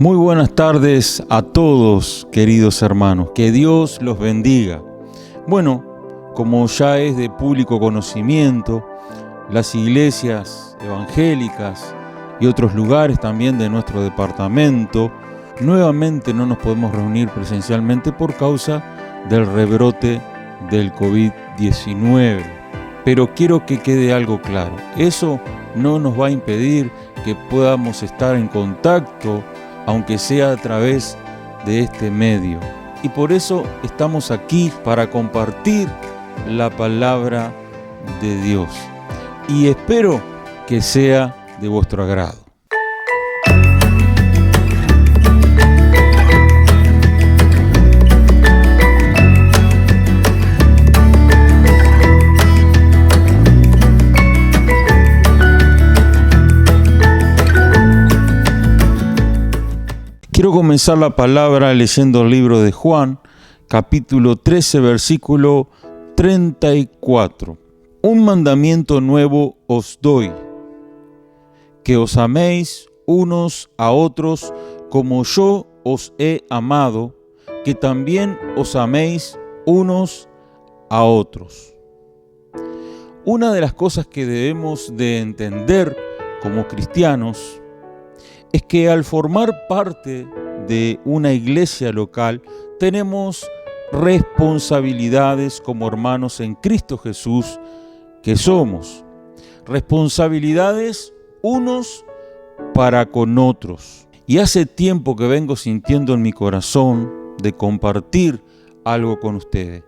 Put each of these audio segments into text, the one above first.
Muy buenas tardes a todos, queridos hermanos. Que Dios los bendiga. Bueno, como ya es de público conocimiento, las iglesias evangélicas y otros lugares también de nuestro departamento, nuevamente no nos podemos reunir presencialmente por causa del rebrote del COVID-19. Pero quiero que quede algo claro. Eso no nos va a impedir que podamos estar en contacto, aunque sea a través de este medio. Y por eso estamos aquí para compartir la palabra de Dios. Y espero que sea de vuestro agrado. Quiero comenzar la palabra leyendo el libro de Juan, capítulo 13, versículo 34. Un mandamiento nuevo os doy, que os améis unos a otros como yo os he amado, que también os améis unos a otros. Una de las cosas que debemos de entender como cristianos es que al formar parte de una iglesia local tenemos responsabilidades como hermanos en Cristo Jesús que somos. Responsabilidades unos para con otros. Y hace tiempo que vengo sintiendo en mi corazón de compartir algo con ustedes.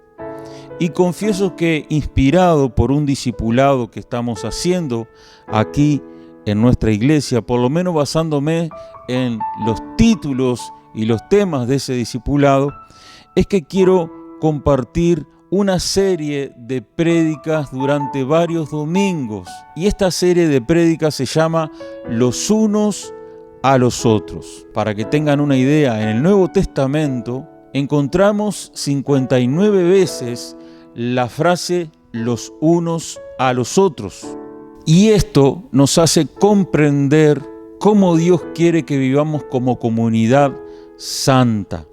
Y confieso que inspirado por un discipulado que estamos haciendo aquí en nuestra iglesia, por lo menos basándome en los títulos y los temas de ese discipulado, es que quiero compartir una serie de prédicas durante varios domingos. Y esta serie de prédicas se llama Los unos a los otros. Para que tengan una idea, en el Nuevo Testamento encontramos 59 veces la frase los unos a los otros. Y esto nos hace comprender cómo Dios quiere que vivamos como comunidad santa.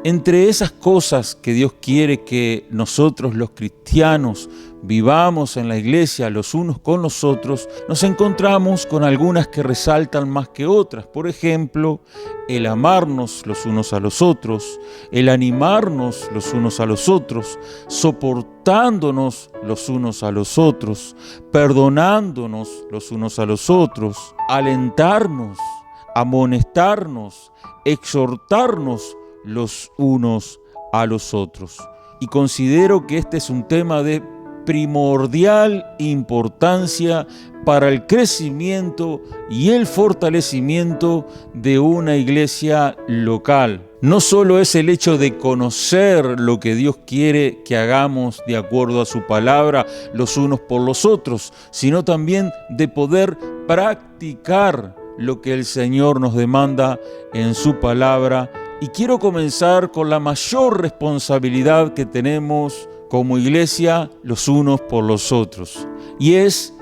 Entre esas cosas que Dios quiere que nosotros los cristianos vivamos en la iglesia los unos con los otros, nos encontramos con algunas que resaltan más que otras. Por ejemplo, el amarnos los unos a los otros, el animarnos los unos a los otros, soportándonos los unos a los otros, perdonándonos los unos a los otros, alentarnos, amonestarnos, exhortarnos los unos a los otros. Y considero que este es un tema de primordial importancia para el crecimiento y el fortalecimiento de una iglesia local. No solo es el hecho de conocer lo que Dios quiere que hagamos de acuerdo a su palabra los unos por los otros, sino también de poder practicar lo que el Señor nos demanda en su palabra. Y quiero comenzar con la mayor responsabilidad que tenemos como iglesia los unos por los otros, y es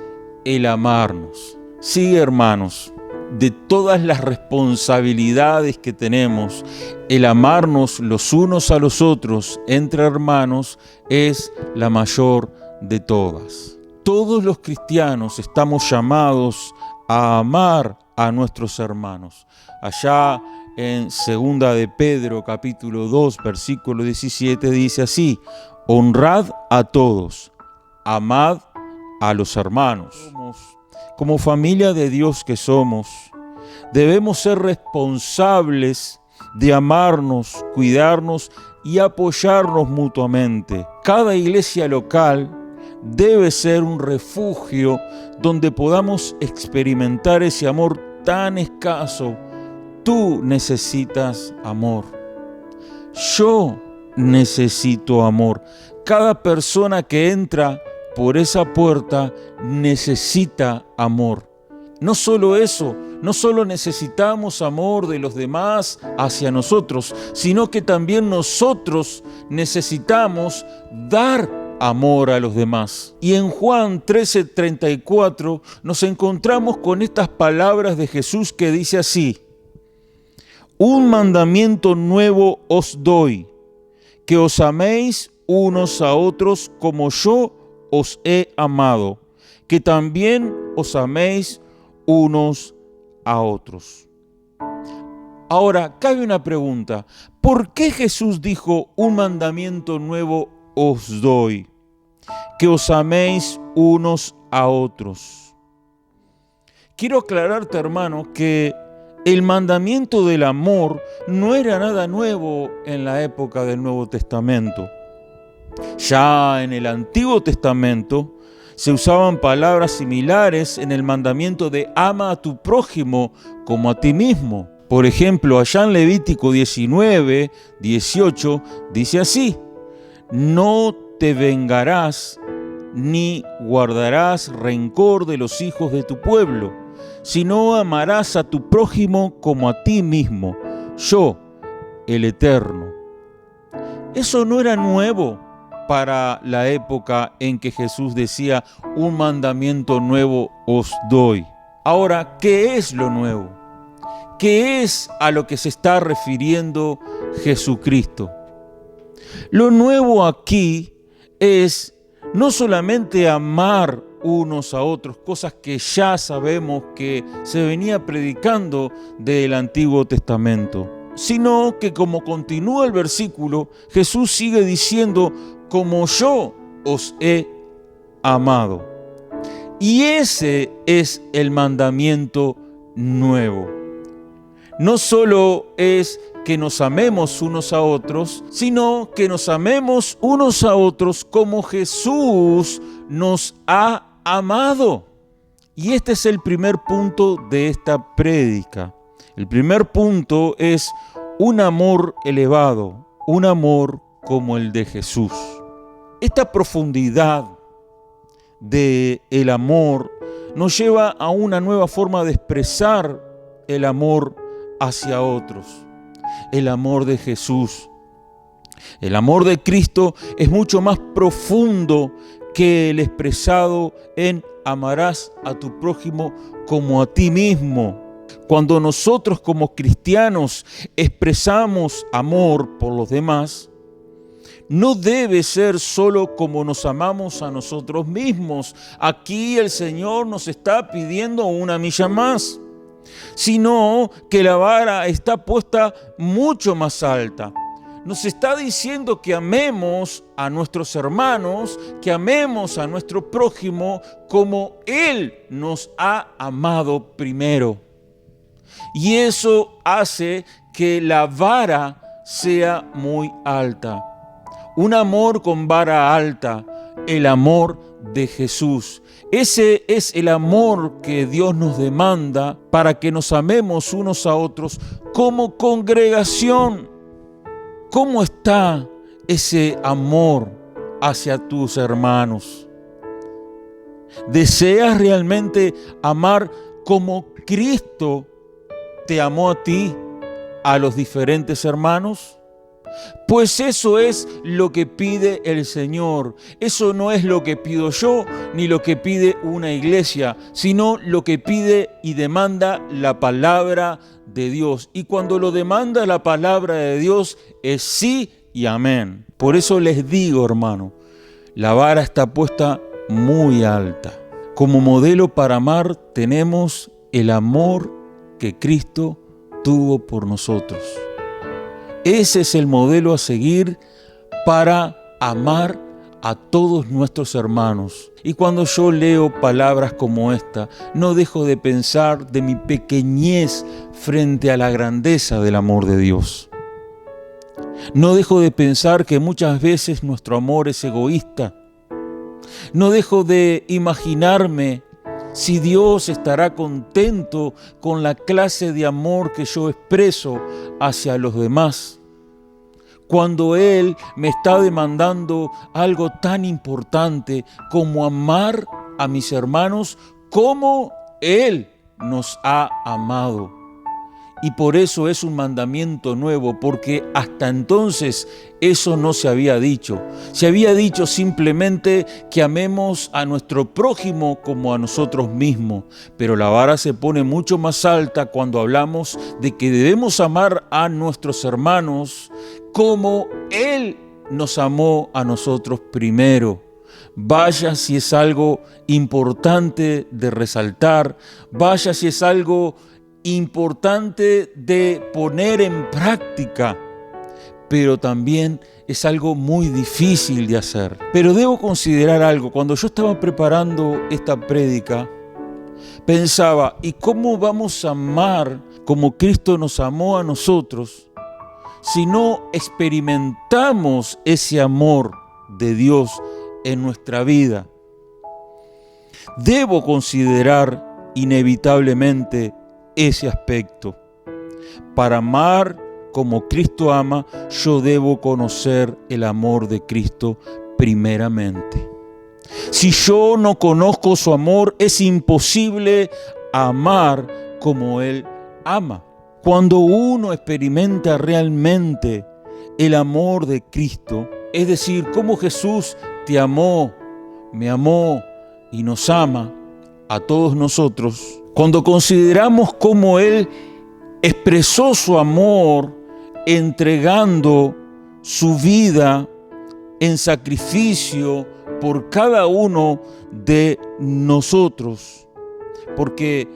el amarnos. Sí, hermanos, de todas las responsabilidades que tenemos, el amarnos los unos a los otros entre hermanos es la mayor de todas. Todos los cristianos estamos llamados a amar a nuestros hermanos. Allá en 2 de Pedro, capítulo 2, versículo 17, dice así: honrad a todos, amad a los hermanos. Como familia de Dios que somos, debemos ser responsables de amarnos, cuidarnos y apoyarnos mutuamente. Cada iglesia local debe ser un refugio donde podamos experimentar ese amor tan escaso. Tú necesitas amor. Yo necesito amor. Cada persona que entra por esa puerta necesita amor. No solo eso, no solo necesitamos amor de los demás hacia nosotros, sino que también nosotros necesitamos dar amor a los demás. Y en Juan 13:34 nos encontramos con estas palabras de Jesús que dice así: un mandamiento nuevo os doy, que os améis unos a otros como yo os he amado, que también os améis unos a otros. Ahora, cabe una pregunta. ¿Por qué Jesús dijo, un mandamiento nuevo os doy? Que os améis unos a otros. Quiero aclararte, hermano, que el mandamiento del amor no era nada nuevo en la época del Nuevo Testamento. Ya en el Antiguo Testamento se usaban palabras similares en el mandamiento de ama a tu prójimo como a ti mismo. Por ejemplo, allá en Levítico 19, 18, dice así: no te vengarás ni guardarás rencor de los hijos de tu pueblo, sino amarás a tu prójimo como a ti mismo, yo, el Eterno. Eso no era nuevo para la época en que Jesús decía, un mandamiento nuevo os doy. Ahora, ¿qué es lo nuevo? ¿Qué es a lo que se está refiriendo Jesucristo? Lo nuevo aquí es no solamente amar unos a otros, cosas que ya sabemos que se venía predicando del Antiguo Testamento, sino que, como continúa el versículo, Jesús sigue diciendo, como yo os he amado. Y ese es el mandamiento nuevo. No solo es que nos amemos unos a otros, sino que nos amemos unos a otros como Jesús nos ha amado. Y este es el primer punto de esta prédica. El primer punto es un amor elevado, un amor como el de Jesús. Esta profundidad del amor nos lleva a una nueva forma de expresar el amor hacia otros, el amor de Jesús. El amor de Cristo es mucho más profundo que el expresado en amarás a tu prójimo como a ti mismo. Cuando nosotros como cristianos expresamos amor por los demás, no debe ser solo como nos amamos a nosotros mismos. Aquí el Señor nos está pidiendo una milla más, sino que la vara está puesta mucho más alta. Nos está diciendo que amemos a nuestros hermanos, que amemos a nuestro prójimo como Él nos ha amado primero. Y eso hace que la vara sea muy alta. Un amor con vara alta, el amor de Jesús. Ese es el amor que Dios nos demanda para que nos amemos unos a otros como congregación. ¿Cómo está ese amor hacia tus hermanos? ¿Deseas realmente amar como Cristo te amó a ti, a los diferentes hermanos? Pues eso es lo que pide el Señor. Eso no es lo que pido yo, ni lo que pide una iglesia, sino lo que pide y demanda la palabra de Dios. Y cuando lo demanda la palabra de Dios es sí y amén. Por eso les digo, hermano, la vara está puesta muy alta. Como modelo para amar tenemos el amor que Cristo tuvo por nosotros. Ese es el modelo a seguir para amar a todos nuestros hermanos. Y cuando yo leo palabras como esta, no dejo de pensar de mi pequeñez frente a la grandeza del amor de Dios. No dejo de pensar que muchas veces nuestro amor es egoísta. No dejo de imaginarme si Dios estará contento con la clase de amor que yo expreso hacia los demás, cuando Él me está demandando algo tan importante como amar a mis hermanos como Él nos ha amado. Y por eso es un mandamiento nuevo, porque hasta entonces eso no se había dicho. Se había dicho simplemente que amemos a nuestro prójimo como a nosotros mismos. Pero la vara se pone mucho más alta cuando hablamos de que debemos amar a nuestros hermanos como Él nos amó a nosotros primero. Vaya si es algo importante de resaltar, vaya si es algo importante de poner en práctica, pero también es algo muy difícil de hacer. Pero debo considerar algo. Cuando yo estaba preparando esta prédica, pensaba, ¿y cómo vamos a amar como Cristo nos amó a nosotros si no experimentamos ese amor de Dios en nuestra vida? Debo considerar inevitablemente ese aspecto. Para amar como Cristo ama, yo debo conocer el amor de Cristo primeramente. Si yo no conozco su amor, es imposible amar como Él ama. Cuando uno experimenta realmente el amor de Cristo, es decir, cómo Jesús te amó, me amó y nos ama a todos nosotros, cuando consideramos cómo Él expresó su amor entregando su vida en sacrificio por cada uno de nosotros, porque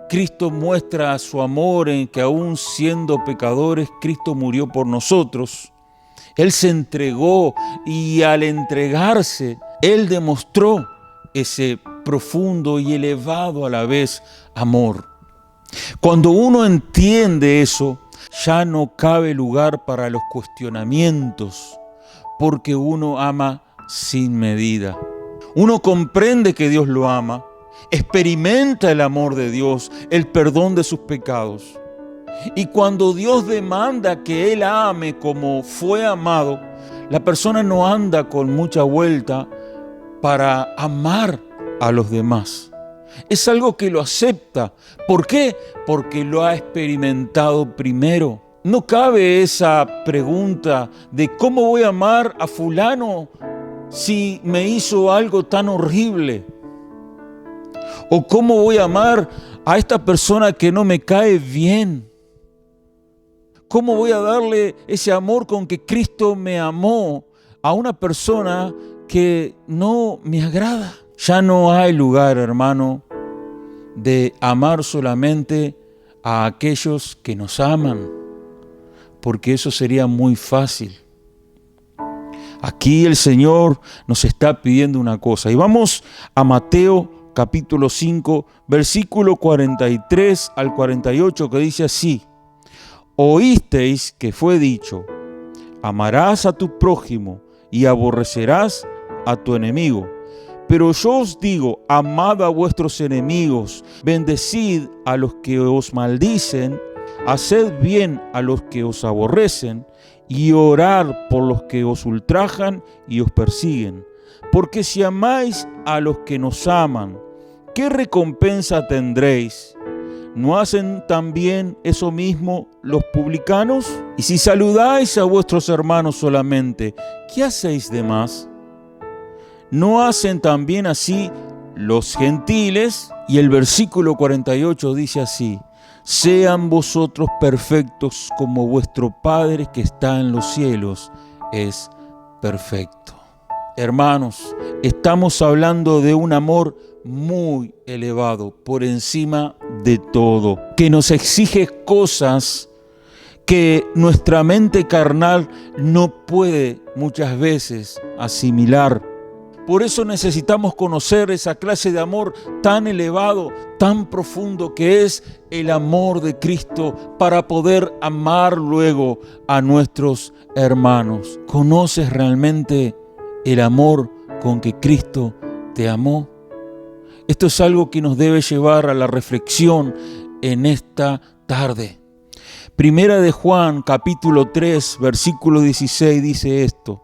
Cristo muestra su amor en que aún siendo pecadores, Cristo murió por nosotros. Él se entregó y al entregarse, Él demostró ese profundo y elevado a la vez amor. Cuando uno entiende eso, ya no cabe lugar para los cuestionamientos, porque uno ama sin medida. Uno comprende que Dios lo ama, experimenta el amor de Dios, el perdón de sus pecados. Y cuando Dios demanda que Él ame como fue amado, la persona no anda con mucha vuelta para amar a los demás. Es algo que lo acepta. ¿Por qué? Porque lo ha experimentado primero. No cabe esa pregunta de cómo voy a amar a fulano si me hizo algo tan horrible. O cómo voy a amar a esta persona que no me cae bien. ¿Cómo voy a darle ese amor con que Cristo me amó a una persona que no me agrada? Ya no hay lugar, hermano, de amar solamente a aquellos que nos aman, porque eso sería muy fácil. Aquí el Señor nos está pidiendo una cosa. Y vamos a Mateo capítulo 5, versículo 43 al 48, que dice así: Oísteis que fue dicho, amarás a tu prójimo y aborrecerás a tu enemigo. Pero yo os digo, amad a vuestros enemigos, bendecid a los que os maldicen, haced bien a los que os aborrecen, y orad por los que os ultrajan y os persiguen. Porque si amáis a los que nos aman, ¿qué recompensa tendréis? ¿No hacen también eso mismo los publicanos? Y si saludáis a vuestros hermanos solamente, ¿qué hacéis de más? ¿No hacen también así los gentiles? Y el versículo 48 dice así: sean vosotros perfectos como vuestro Padre que está en los cielos es perfecto. Hermanos, estamos hablando de un amor muy elevado, por encima de todo, que nos exige cosas que nuestra mente carnal no puede muchas veces asimilar. Por eso necesitamos conocer esa clase de amor tan elevado, tan profundo que es el amor de Cristo, para poder amar luego a nuestros hermanos. ¿Conoces realmente el amor con que Cristo te amó? Esto es algo que nos debe llevar a la reflexión en esta tarde. Primera de Juan, capítulo 3, versículo 16 dice esto: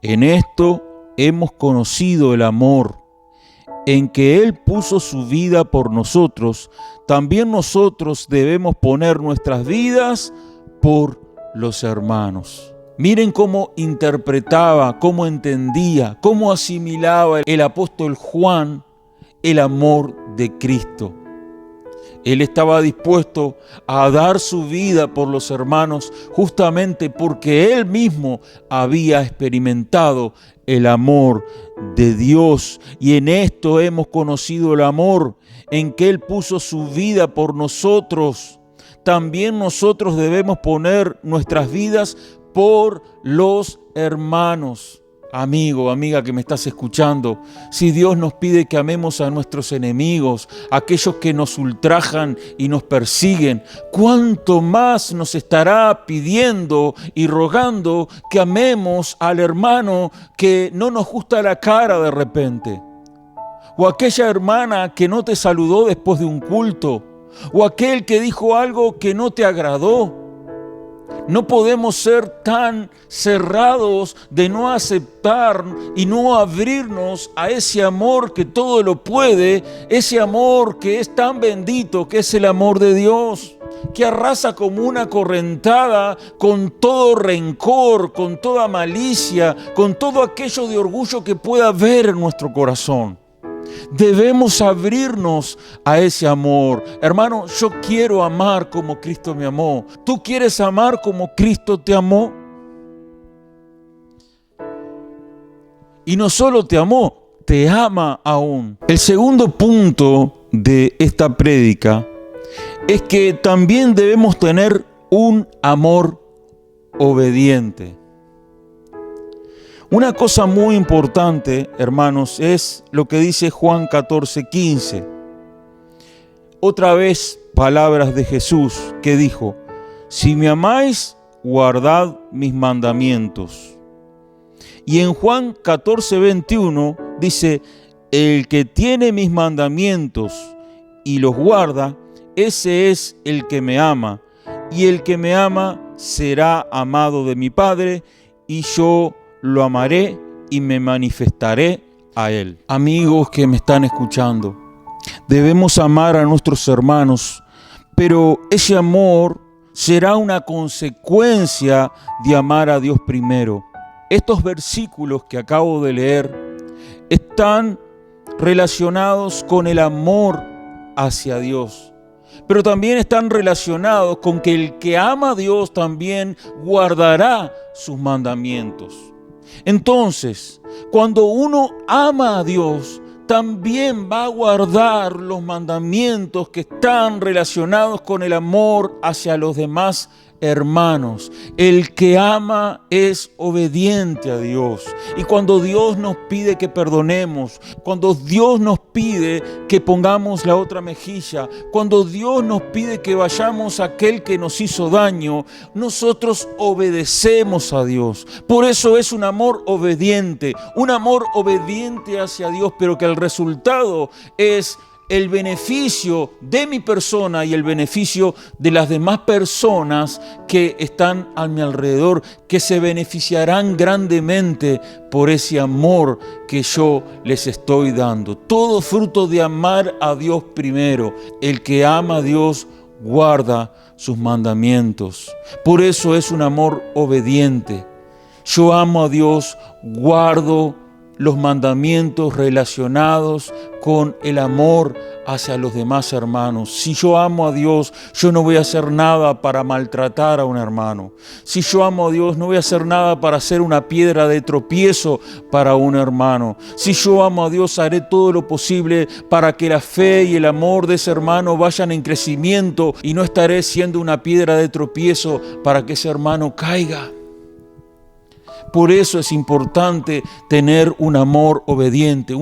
en esto hemos conocido el amor en que Él puso su vida por nosotros, también nosotros debemos poner nuestras vidas por los hermanos. Miren cómo interpretaba, cómo entendía, cómo asimilaba el apóstol Juan el amor de Cristo. Él estaba dispuesto a dar su vida por los hermanos justamente porque Él mismo había experimentado el amor de Dios. Y en esto hemos conocido el amor, en que Él puso su vida por nosotros. También nosotros debemos poner nuestras vidas por los hermanos. Amigo, amiga que me estás escuchando, si Dios nos pide que amemos a nuestros enemigos, a aquellos que nos ultrajan y nos persiguen, ¿cuánto más nos estará pidiendo y rogando que amemos al hermano que no nos gusta la cara de repente? O aquella hermana que no te saludó después de un culto, o aquel que dijo algo que no te agradó. No podemos ser tan cerrados de no aceptar y no abrirnos a ese amor que todo lo puede, ese amor que es tan bendito, que es el amor de Dios, que arrasa como una correntada con todo rencor, con toda malicia, con todo aquello de orgullo que pueda haber en nuestro corazón. Debemos abrirnos a ese amor. Hermano, yo quiero amar como Cristo me amó. ¿Tú quieres amar como Cristo te amó? Y no solo te amó, te ama aún. El segundo punto de esta prédica es que también debemos tener un amor obediente. Una cosa muy importante, hermanos, es lo que dice Juan 14:15. Otra vez, palabras de Jesús que dijo: si me amáis, guardad mis mandamientos. Y en Juan 14:21 dice: el que tiene mis mandamientos y los guarda, ese es el que me ama. Y el que me ama será amado de mi Padre, y yo lo amaré y me manifestaré a Él. Amigos que me están escuchando, debemos amar a nuestros hermanos, pero ese amor será una consecuencia de amar a Dios primero. Estos versículos que acabo de leer están relacionados con el amor hacia Dios, pero también están relacionados con que el que ama a Dios también guardará sus mandamientos. Entonces, cuando uno ama a Dios, también va a guardar los mandamientos que están relacionados con el amor hacia los demás hermanos. El que ama es obediente a Dios. Y cuando Dios nos pide que perdonemos, cuando Dios nos pide que pongamos la otra mejilla, cuando Dios nos pide que vayamos a aquel que nos hizo daño, nosotros obedecemos a Dios. Por eso es un amor obediente hacia Dios, pero que el resultado es el beneficio de mi persona y el beneficio de las demás personas que están a mi alrededor, que se beneficiarán grandemente por ese amor que yo les estoy dando. Todo fruto de amar a Dios primero. El que ama a Dios guarda sus mandamientos. Por eso es un amor obediente. Yo amo a Dios, guardo los mandamientos relacionados con el amor hacia los demás hermanos. Si yo amo a Dios, yo no voy a hacer nada para maltratar a un hermano. Si yo amo a Dios, no voy a hacer nada para ser una piedra de tropiezo para un hermano. Si yo amo a Dios, haré todo lo posible para que la fe y el amor de ese hermano vayan en crecimiento y no estaré siendo una piedra de tropiezo para que ese hermano caiga. Por eso es importante tener un amor obediente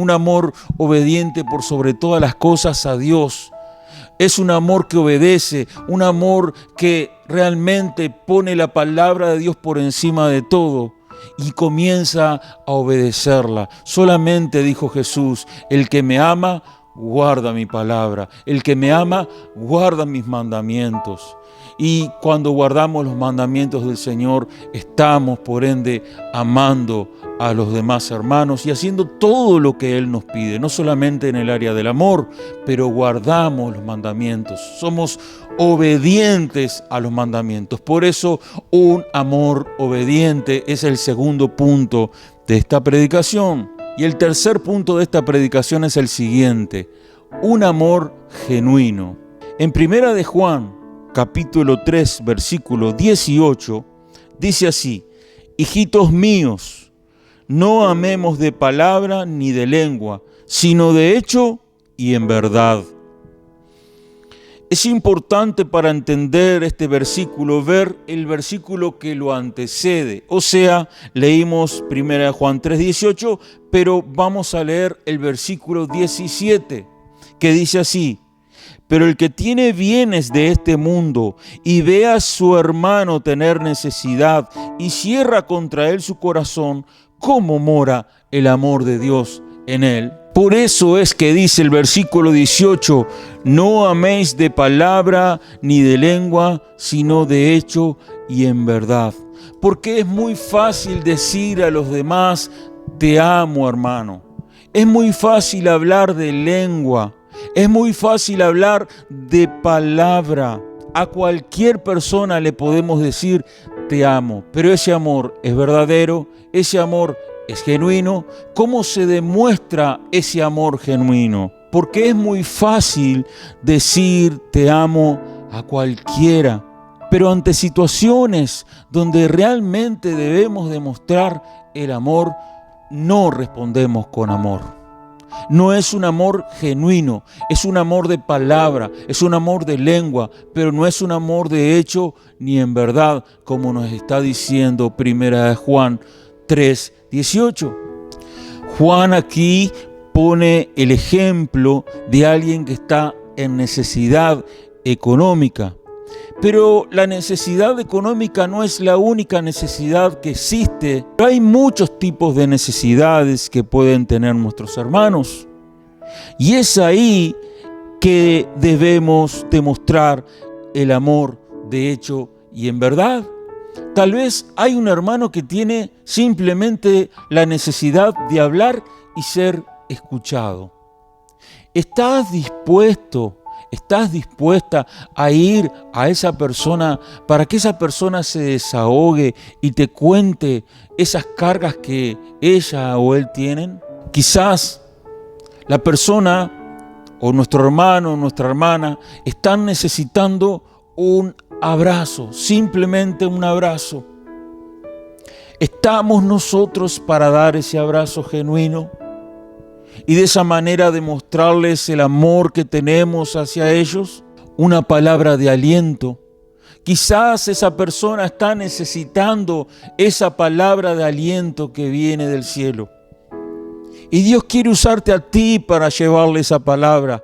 por sobre todas las cosas a Dios. Es un amor que obedece, un amor que realmente pone la palabra de Dios por encima de todo y comienza a obedecerla. Solamente, dijo Jesús, el que me ama, guarda mi palabra. El que me ama, guarda mis mandamientos. Y cuando guardamos los mandamientos del Señor, estamos por ende amando a los demás hermanos y haciendo todo lo que Él nos pide, no solamente en el área del amor, pero guardamos los mandamientos, somos obedientes a los mandamientos. Por eso un amor obediente es el segundo punto de esta predicación. Y el tercer punto de esta predicación es el siguiente: un amor genuino. En 1 de Juan, capítulo 3, versículo 18, dice así: hijitos míos, no amemos de palabra ni de lengua, sino de hecho y en verdad. Es importante para entender este versículo ver el versículo que lo antecede. O sea, leímos 1 Juan 3:18, pero vamos a leer el versículo 17, que dice así: pero el que tiene bienes de este mundo y ve a su hermano tener necesidad y cierra contra él su corazón, ¿cómo mora el amor de Dios en él? Por eso es que dice el versículo 18, no améis de palabra ni de lengua, sino de hecho y en verdad. Porque es muy fácil decir a los demás, te amo, hermano. Es muy fácil hablar de lengua. Es muy fácil hablar de palabra. A cualquier persona le podemos decir, te amo. Pero ese amor es verdadero, ese amor es genuino. ¿Cómo se demuestra ese amor genuino? Porque es muy fácil decir te amo a cualquiera, pero ante situaciones donde realmente debemos demostrar el amor, no respondemos con amor. No es un amor genuino, es un amor de palabra, es un amor de lengua, pero no es un amor de hecho ni en verdad, como nos está diciendo 1 Juan 3:18. Juan aquí pone el ejemplo de alguien que está en necesidad económica. Pero la necesidad económica no es la única necesidad que existe. Hay muchos tipos de necesidades que pueden tener nuestros hermanos. Y es ahí que debemos demostrar el amor de hecho y en verdad. Tal vez hay un hermano que tiene simplemente la necesidad de hablar y ser escuchado. ¿Estás dispuesta a ir a esa persona para que esa persona se desahogue y te cuente esas cargas que ella o él tienen? Quizás la persona o nuestro hermano o nuestra hermana están necesitando un abrazo, simplemente un abrazo. ¿Estamos nosotros para dar ese abrazo genuino? Y de esa manera demostrarles el amor que tenemos hacia ellos, una palabra de aliento. Quizás esa persona está necesitando esa palabra de aliento que viene del cielo. Y Dios quiere usarte a ti para llevarle esa palabra.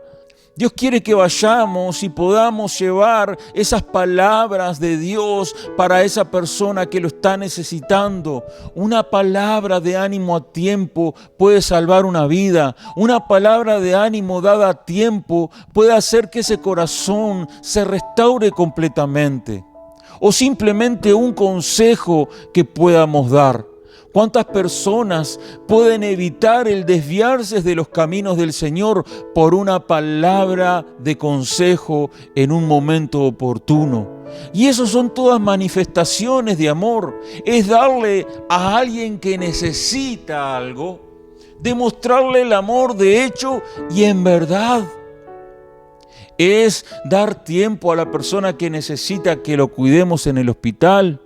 Dios quiere que vayamos y podamos llevar esas palabras de Dios para esa persona que lo está necesitando. Una palabra de ánimo a tiempo puede salvar una vida. Una palabra de ánimo dada a tiempo puede hacer que ese corazón se restaure completamente. O simplemente un consejo que podamos dar. ¿Cuántas personas pueden evitar el desviarse de los caminos del Señor por una palabra de consejo en un momento oportuno? Y eso son todas manifestaciones de amor. Es darle a alguien que necesita algo, demostrarle el amor de hecho y en verdad. Es dar tiempo a la persona que necesita que lo cuidemos en el hospital.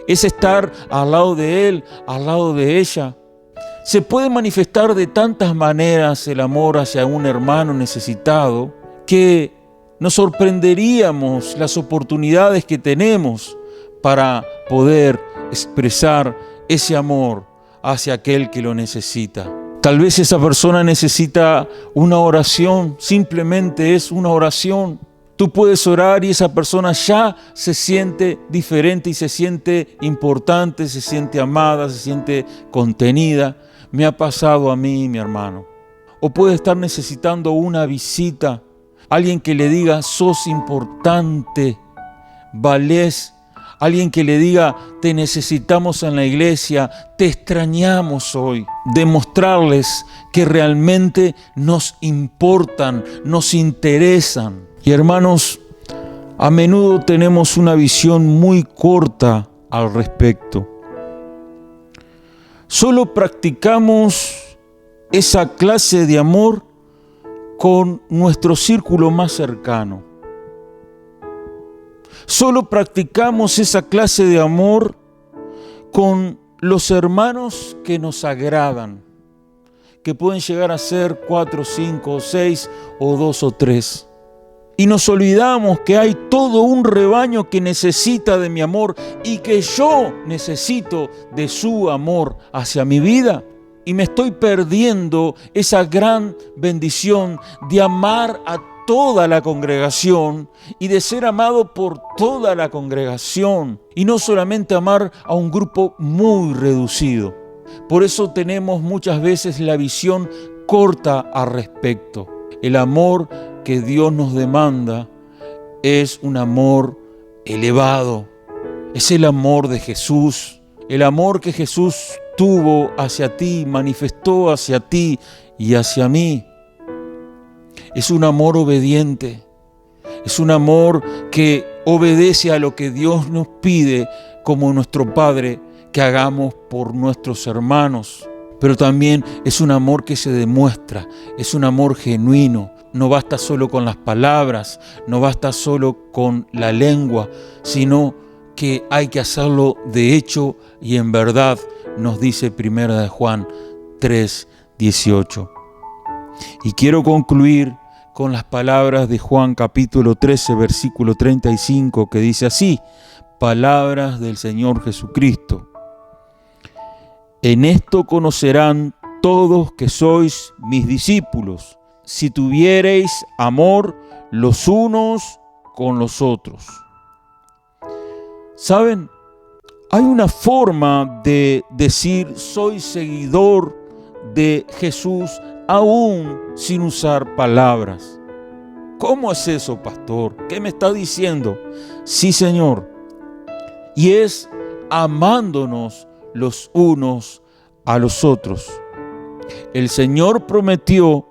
Es estar al lado de él, al lado de ella. Se puede manifestar de tantas maneras el amor hacia un hermano necesitado que nos sorprenderíamos las oportunidades que tenemos para poder expresar ese amor hacia aquel que lo necesita. Tal vez esa persona necesita una oración, simplemente es una oración. Tú puedes orar y esa persona ya se siente diferente y se siente importante, se siente amada, se siente contenida. Me ha pasado a mí, mi hermano. O puede estar necesitando una visita, alguien que le diga, sos importante, valés, alguien que le diga, te necesitamos en la iglesia, te extrañamos hoy. Demostrarles que realmente nos importan, nos interesan. Y hermanos, a menudo tenemos una visión muy corta al respecto. Solo practicamos esa clase de amor con nuestro círculo más cercano. Solo practicamos esa clase de amor con los hermanos que nos agradan, que pueden llegar a ser 4, 5, 6 o 2 o 3. Y nos olvidamos que hay todo un rebaño que necesita de mi amor y que yo necesito de su amor hacia mi vida. Y me estoy perdiendo esa gran bendición de amar a toda la congregación y de ser amado por toda la congregación. Y no solamente amar a un grupo muy reducido. Por eso tenemos muchas veces la visión corta al respecto. El amor que Dios nos demanda es un amor elevado. Es el amor de Jesús. El amor que Jesús tuvo hacia ti, manifestó hacia ti y hacia mí. Es un amor obediente. Es un amor que obedece a lo que Dios nos pide como nuestro Padre que hagamos por nuestros hermanos. Pero también es un amor que se demuestra, es un amor genuino. No basta solo con las palabras, no basta solo con la lengua, sino que hay que hacerlo de hecho y en verdad, nos dice 1 Juan 3:18. Y quiero concluir con las palabras de Juan capítulo 13, versículo 35, que dice así, palabras del Señor Jesucristo. En esto conocerán todos que sois mis discípulos, si tuviereis amor los unos con los otros. ¿Saben? Hay una forma de decir soy seguidor de Jesús aún sin usar palabras. ¿Cómo es eso, pastor? ¿Qué me está diciendo? Sí, Señor. Y es amándonos los unos a los otros. El Señor prometió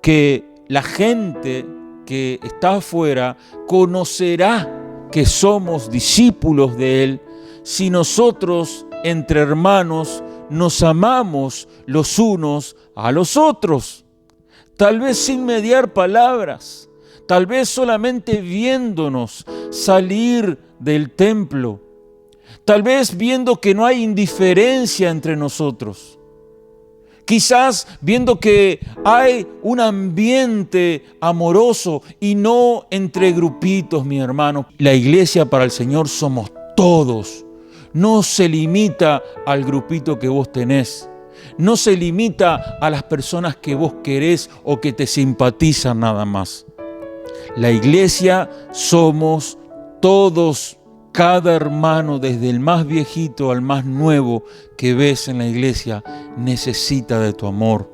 que la gente que está afuera conocerá que somos discípulos de Él si nosotros entre hermanos nos amamos los unos a los otros. Tal vez sin mediar palabras, tal vez solamente viéndonos salir del templo, tal vez viendo que no hay indiferencia entre nosotros. Quizás viendo que hay un ambiente amoroso y no entre grupitos, mi hermano. La iglesia para el Señor somos todos. No se limita al grupito que vos tenés. No se limita a las personas que vos querés o que te simpatizan nada más. La iglesia somos todos. Cada hermano, desde el más viejito al más nuevo que ves en la iglesia, necesita de tu amor,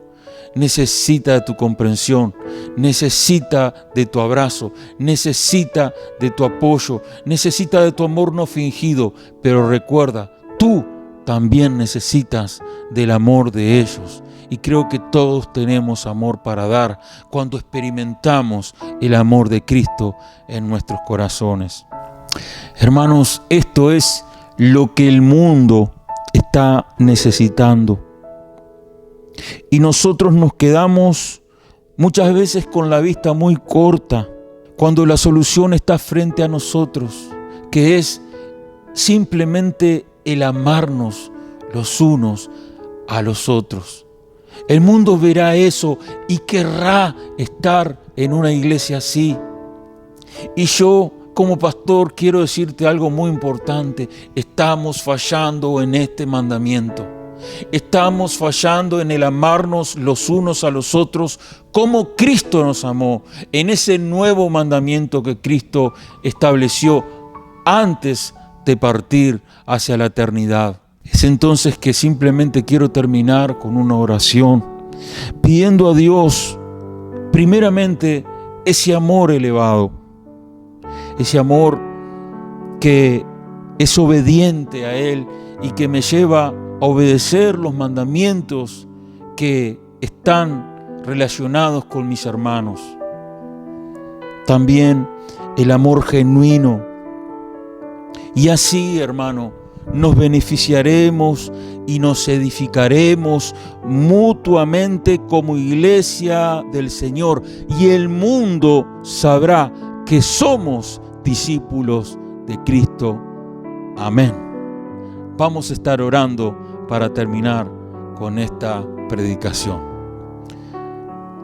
necesita de tu comprensión, necesita de tu abrazo, necesita de tu apoyo, necesita de tu amor no fingido. Pero recuerda, tú también necesitas del amor de ellos. Y creo que todos tenemos amor para dar cuando experimentamos el amor de Cristo en nuestros corazones. Hermanos, esto es lo que el mundo está necesitando. Y nosotros nos quedamos muchas veces con la vista muy corta cuando la solución está frente a nosotros, que es simplemente el amarnos los unos a los otros. El mundo verá eso y querrá estar en una iglesia así. Y yo, como pastor, quiero decirte algo muy importante. Estamos fallando en este mandamiento. Estamos fallando en el amarnos los unos a los otros como Cristo nos amó, en ese nuevo mandamiento que Cristo estableció antes de partir hacia la eternidad. Es entonces que simplemente quiero terminar con una oración, pidiendo a Dios, primeramente, ese amor elevado, ese amor que es obediente a Él y que me lleva a obedecer los mandamientos que están relacionados con mis hermanos. También el amor genuino. Y así, hermano, nos beneficiaremos y nos edificaremos mutuamente como iglesia del Señor. Y el mundo sabrá que somos discípulos de Cristo. Amén. Vamos a estar orando para terminar con esta predicación.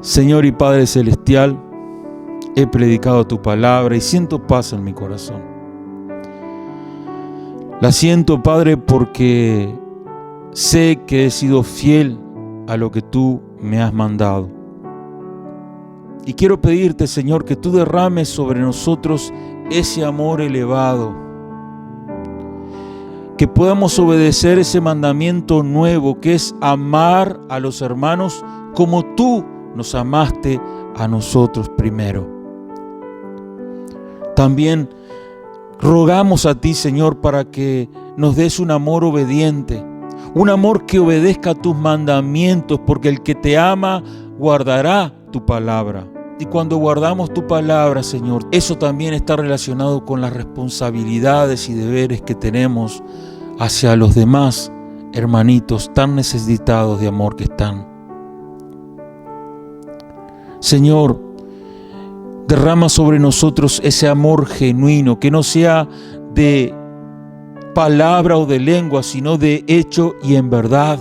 Señor y Padre Celestial, he predicado tu palabra y siento paz en mi corazón. La siento, Padre, porque sé que he sido fiel a lo que tú me has mandado. Y quiero pedirte, Señor, que tú derrames sobre nosotros ese amor elevado, que podamos obedecer ese mandamiento nuevo, que es amar a los hermanos como tú nos amaste a nosotros primero. También rogamos a ti, Señor, para que nos des un amor obediente, un amor que obedezca a tus mandamientos, porque el que te ama guardará tu palabra. Y cuando guardamos tu palabra, Señor, eso también está relacionado con las responsabilidades y deberes que tenemos hacia los demás hermanitos tan necesitados de amor que están. Señor, derrama sobre nosotros ese amor genuino, que no sea de palabra o de lengua, sino de hecho y en verdad.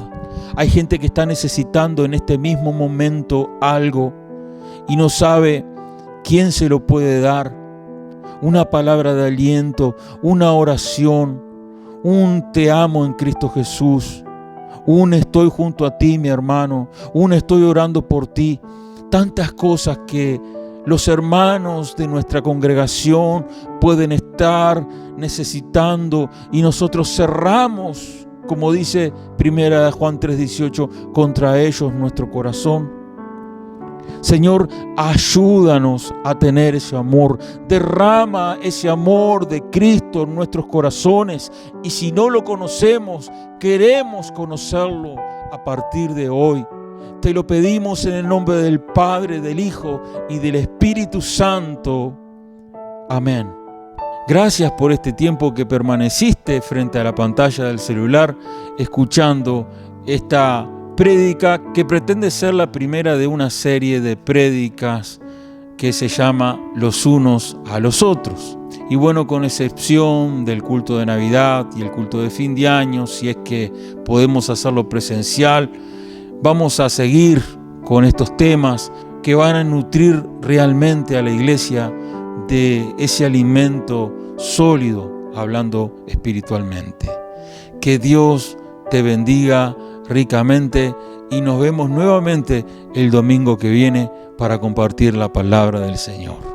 Hay gente que está necesitando en este mismo momento algo y no sabe quién se lo puede dar. Una palabra de aliento, una oración, un te amo en Cristo Jesús, un estoy junto a ti, mi hermano, un estoy orando por ti. Tantas cosas que los hermanos de nuestra congregación pueden estar necesitando y nosotros cerramos, como dice 1 Juan 3:18, contra ellos nuestro corazón. Señor, ayúdanos a tener ese amor. Derrama ese amor de Cristo en nuestros corazones. Y si no lo conocemos, queremos conocerlo a partir de hoy. Te lo pedimos en el nombre del Padre, del Hijo y del Espíritu Santo. Amén. Gracias por este tiempo que permaneciste frente a la pantalla del celular, escuchando esta prédica que pretende ser la primera de una serie de prédicas que se llama Los unos a los otros. Y bueno, con excepción del culto de Navidad y el culto de fin de año, si es que podemos hacerlo presencial, vamos a seguir con estos temas que van a nutrir realmente a la iglesia de ese alimento sólido, hablando espiritualmente. Que Dios te bendiga ricamente y nos vemos nuevamente el domingo que viene para compartir la palabra del Señor.